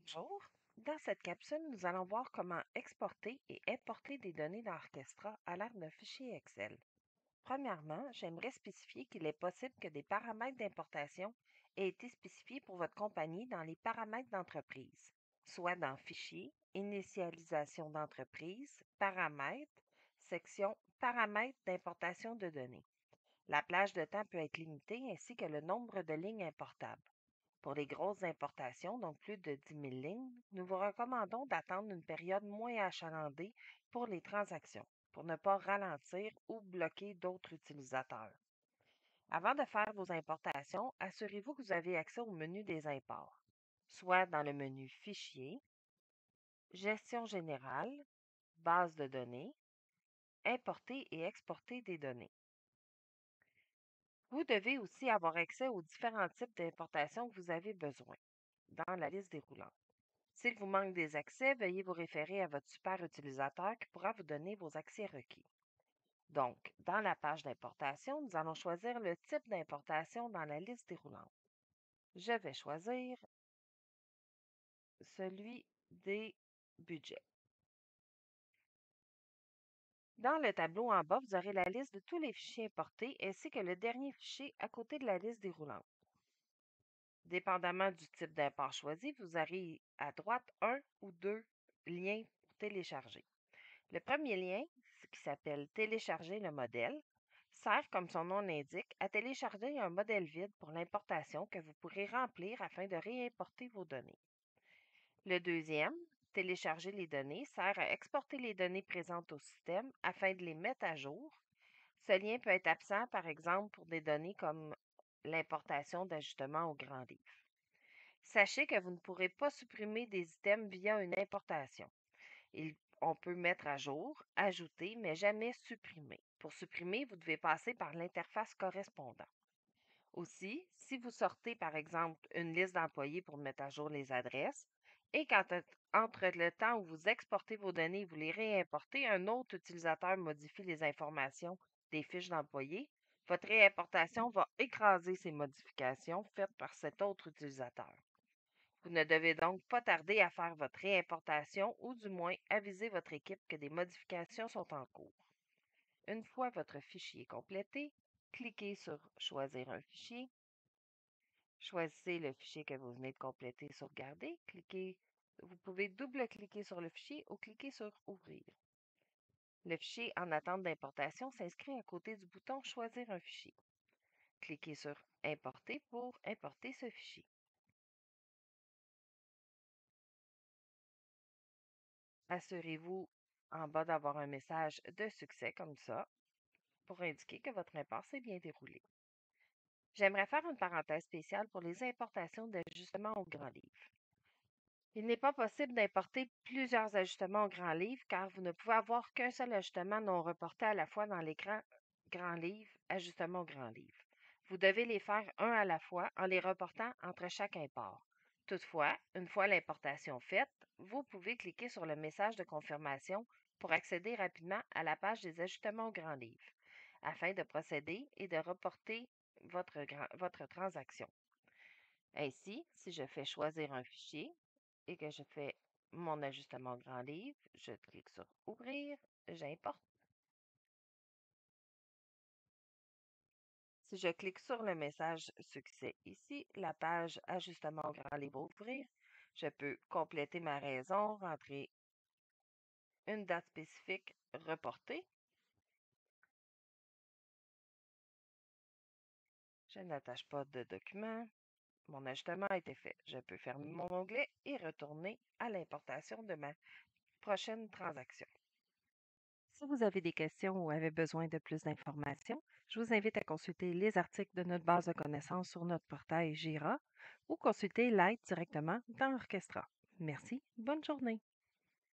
Bonjour. Dans cette capsule, nous allons voir comment exporter et importer des données dans Orchestra à l'aide d'un fichier Excel. Premièrement, j'aimerais spécifier qu'il est possible que des paramètres d'importation aient été spécifiés pour votre compagnie dans les paramètres d'entreprise, soit dans Fichier, Initialisation d'entreprise, Paramètres, section Paramètres d'importation de données. La plage de temps peut être limitée ainsi que le nombre de lignes importables. Pour les grosses importations, donc plus de 10 000 lignes, nous vous recommandons d'attendre une période moins achalandée pour les transactions, pour ne pas ralentir ou bloquer d'autres utilisateurs. Avant de faire vos importations, assurez-vous que vous avez accès au menu des imports, soit dans le menu Fichier, Gestion générale, Base de données, Importer et exporter des données. Vous devez aussi avoir accès aux différents types d'importations que vous avez besoin dans la liste déroulante. S'il vous manque des accès, veuillez vous référer à votre super utilisateur qui pourra vous donner vos accès requis. Donc, dans la page d'importation, nous allons choisir le type d'importation dans la liste déroulante. Je vais choisir celui des budgets. Dans le tableau en bas, vous aurez la liste de tous les fichiers importés ainsi que le dernier fichier à côté de la liste déroulante. Dépendamment du type d'import choisi, vous aurez à droite un ou deux liens pour télécharger. Le premier lien, qui s'appelle Télécharger le modèle, sert, comme son nom l'indique, à télécharger un modèle vide pour l'importation que vous pourrez remplir afin de réimporter vos données. Le deuxième, Télécharger les données, sert à exporter les données présentes au système afin de les mettre à jour. Ce lien peut être absent, par exemple, pour des données comme l'importation d'ajustements au grand livre. Sachez que vous ne pourrez pas supprimer des items via une importation. On peut mettre à jour, ajouter, mais jamais supprimer. Pour supprimer, vous devez passer par l'interface correspondante. Aussi, si vous sortez par exemple une liste d'employés pour mettre à jour les adresses, et entre le temps où vous exportez vos données et vous les réimportez, un autre utilisateur modifie les informations des fiches d'employés, votre réimportation va écraser ces modifications faites par cet autre utilisateur. Vous ne devez donc pas tarder à faire votre réimportation ou du moins aviser votre équipe que des modifications sont en cours. Une fois votre fichier complété, cliquez sur Choisir un fichier. Choisissez le fichier que vous venez de compléter, Sauvegarder. Vous pouvez double-cliquer sur le fichier ou cliquer sur Ouvrir. Le fichier en attente d'importation s'inscrit à côté du bouton Choisir un fichier. Cliquez sur Importer pour importer ce fichier. Assurez-vous en bas d'avoir un message de succès comme ça pour indiquer que votre import s'est bien déroulé. J'aimerais faire une parenthèse spéciale pour les importations d'ajustements au grand livre. Il n'est pas possible d'importer plusieurs ajustements au grand livre car vous ne pouvez avoir qu'un seul ajustement non reporté à la fois dans l'écran grand livre, ajustement au grand livre. Vous devez les faire un à la fois en les reportant entre chaque import. Toutefois, une fois l'importation faite, vous pouvez cliquer sur le message de confirmation pour accéder rapidement à la page des ajustements au grand livre, afin de procéder et de reporter votre transaction. Ainsi, si je fais choisir un fichier et que je fais mon ajustement au grand livre, je clique sur Ouvrir, j'importe. Si je clique sur le message succès ici, la page ajustement au grand livre va ouvrir. Je peux compléter ma raison, rentrer une date spécifique, reporter. Je n'attache pas de document. Mon ajustement a été fait. Je peux fermer mon onglet et retourner à l'importation de ma prochaine transaction. Si vous avez des questions ou avez besoin de plus d'informations, je vous invite à consulter les articles de notre base de connaissances sur notre portail Jira ou consulter l'aide directement dans Orchestra. Merci, bonne journée.